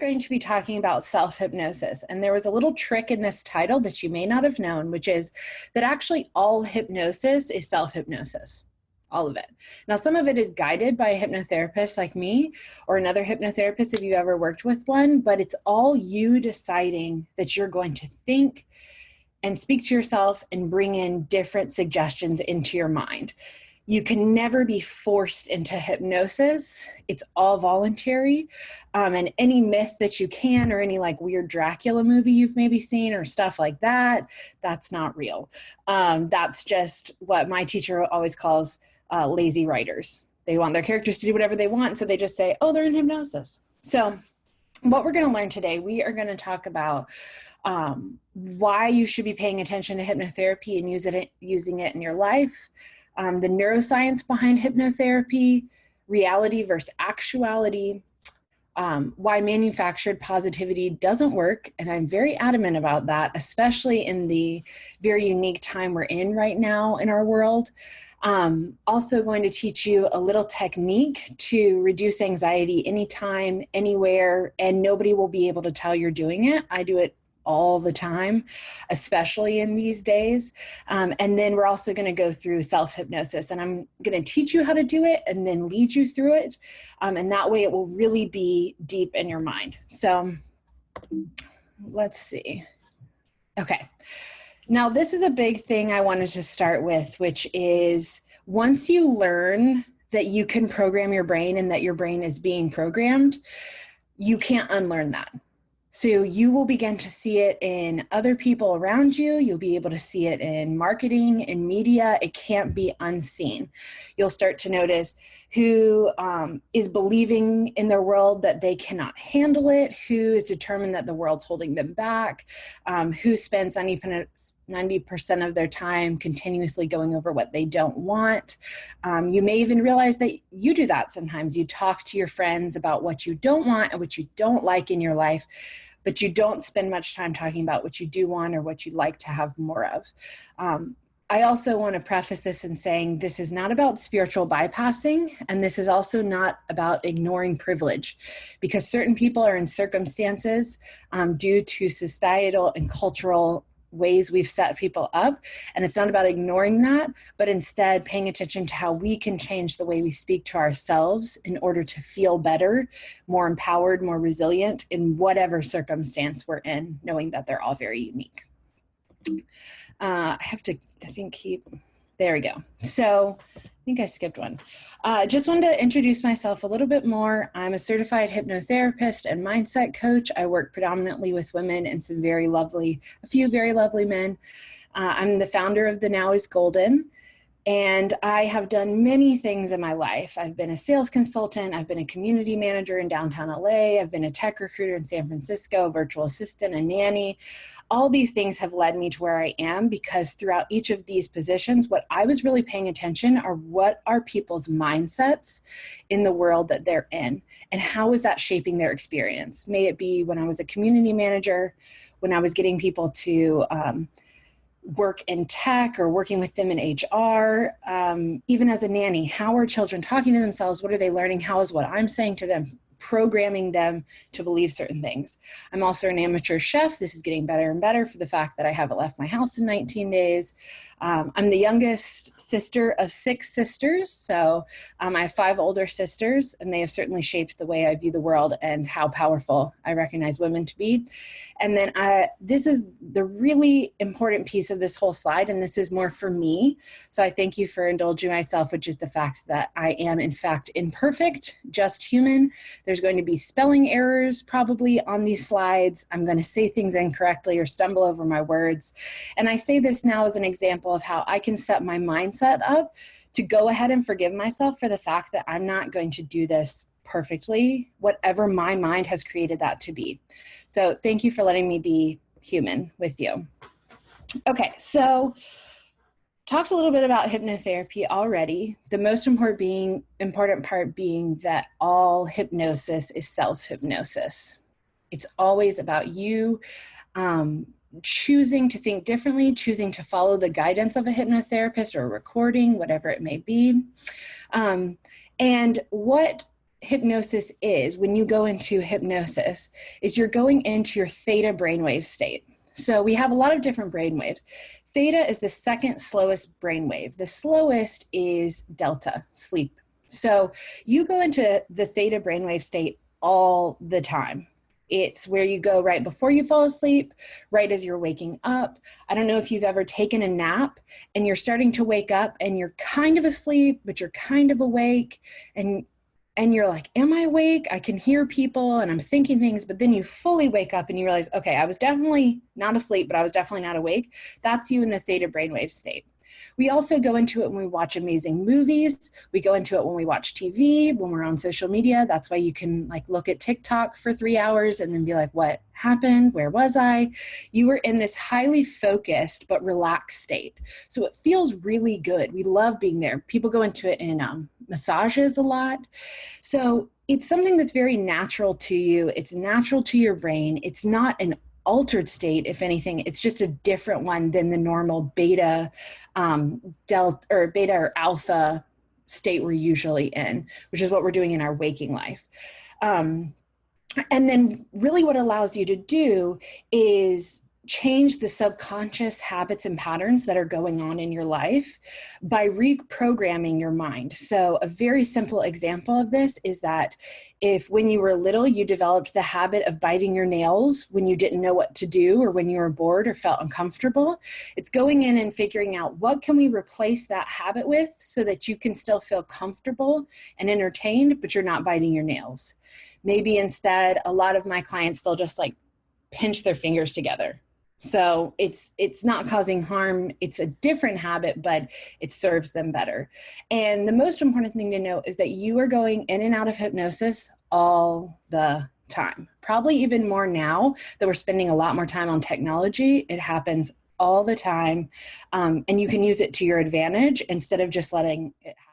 going to be talking about self-hypnosis. And there was a little trick in this title that you may not have known, which is that actually all hypnosis is self-hypnosis. All of it. Now, some of it is guided by a hypnotherapist like me or another hypnotherapist if you ever worked with one, but it's all you deciding that you're going to think and speak to yourself and bring in different suggestions into your mind. You can never be forced into hypnosis. It's all voluntary. And any myth that you can, or any like weird Dracula movie you've maybe seen or stuff like that, that's not real. That's just what my teacher always calls lazy writers. They want their characters to do whatever they want, so they just say, oh, they're in hypnosis. So what we're going to learn today, we are going to talk about why you should be paying attention to hypnotherapy and using it in your life, the neuroscience behind hypnotherapy, reality versus actuality, why manufactured positivity doesn't work, and I'm very adamant about that, especially in the very unique time we're in right now in our world. Also going to teach you a little technique to reduce anxiety anytime, anywhere, and nobody will be able to tell you're doing it. I do it all the time, especially in these days. And then we're also going to go through self-hypnosis, and I'm going to teach you how to do it and then lead you through it. And that way it will really be deep in your mind. So let's see. Okay. Now, this is a big thing I wanted to start with, which is once you learn that you can program your brain and that your brain is being programmed, you can't unlearn that. So you will begin to see it in other people around you. You'll be able to see it in marketing, in media. It can't be unseen. You'll start to notice who is believing in their world that they cannot handle it, who is determined that the world's holding them back, who spends 90% of their time continuously going over what they don't want. You may even realize that you do that sometimes. You talk to your friends about what you don't want and what you don't like in your life, but you don't spend much time talking about what you do want or what you'd like to have more of. I also want to preface this in saying this is not about spiritual bypassing, and this is also not about ignoring privilege, because certain people are in circumstances due to societal and cultural ways we've set people up. And it's not about ignoring that, but instead paying attention to how we can change the way we speak to ourselves in order to feel better, more empowered, more resilient in whatever circumstance we're in, knowing that they're all very unique. I have to, there we go. So I think I skipped one. Just wanted to introduce myself a little bit more. I'm a certified hypnotherapist and mindset coach. I work predominantly with women and a few very lovely men. I'm the founder of The Now is Golden, and I have done many things in my life. I've been a sales consultant. I've been a community manager in downtown LA. I've been a tech recruiter in San Francisco, a virtual assistant, a nanny. All these things have led me to where I am, because throughout each of these positions, what I was really paying attention are what are people's mindsets in the world that they're in, and how is that shaping their experience? May it be when I was a community manager, when I was getting people to work in tech or working with them in HR, even as a nanny, how are children talking to themselves? What are they learning? How is what I'm saying to them programming them to believe certain things? I'm also an amateur chef. This is getting better and better for the fact that I haven't left my house in 19 days. I'm the youngest sister of 6 sisters. So I have 5 older sisters, and they have certainly shaped the way I view the world and how powerful I recognize women to be. And then this is the really important piece of this whole slide, and this is more for me. So I thank you for indulging myself, which is the fact that I am in fact imperfect, just human. There's going to be spelling errors probably on these slides. I'm going to say things incorrectly or stumble over my words. And I say this now as an example of how I can set my mindset up to go ahead and forgive myself for the fact that I'm not going to do this perfectly, whatever my mind has created that to be. So thank you for letting me be human with you. Okay, so talked a little bit about hypnotherapy already. The most important part being that all hypnosis is self-hypnosis. It's always about you choosing to think differently, choosing to follow the guidance of a hypnotherapist or a recording, whatever it may be. And what hypnosis is, when you go into hypnosis, is you're going into your theta brainwave state. So we have a lot of different brainwaves. Theta is the second slowest brainwave. The slowest is delta, sleep. So you go into the theta brainwave state all the time. It's where you go right before you fall asleep, right as you're waking up. I don't know if you've ever taken a nap and you're starting to wake up and you're kind of asleep, but you're kind of awake, and you're like, am I awake? I can hear people and I'm thinking things, but then you fully wake up and you realize, okay, I was definitely not asleep, but I was definitely not awake. That's you in the theta brainwave state. We also go into it when we watch amazing movies. We go into it when we watch TV, when we're on social media. That's why you can like look at TikTok for 3 hours and then be like, what happened? Where was I? You were in this highly focused but relaxed state. So it feels really good. We love being there. People go into it in massages a lot. So it's something that's very natural to you. It's natural to your brain. It's not an altered state. If anything, it's just a different one than the normal beta, delta or beta or alpha state we're usually in, which is what we're doing in our waking life. And then really what allows you to do is change the subconscious habits and patterns that are going on in your life by reprogramming your mind. So a very simple example of this is that if when you were little, you developed the habit of biting your nails when you didn't know what to do or when you were bored or felt uncomfortable, it's going in and figuring out what can we replace that habit with so that you can still feel comfortable and entertained, but you're not biting your nails. Maybe instead, a lot of my clients, they'll just like pinch their fingers together. So it's not causing harm. It's a different habit, but it serves them better. And the most important thing to know is that you are going in and out of hypnosis all the time. Probably even more now that we're spending a lot more time on technology. It happens all the time. And you can use it to your advantage instead of just letting it happen.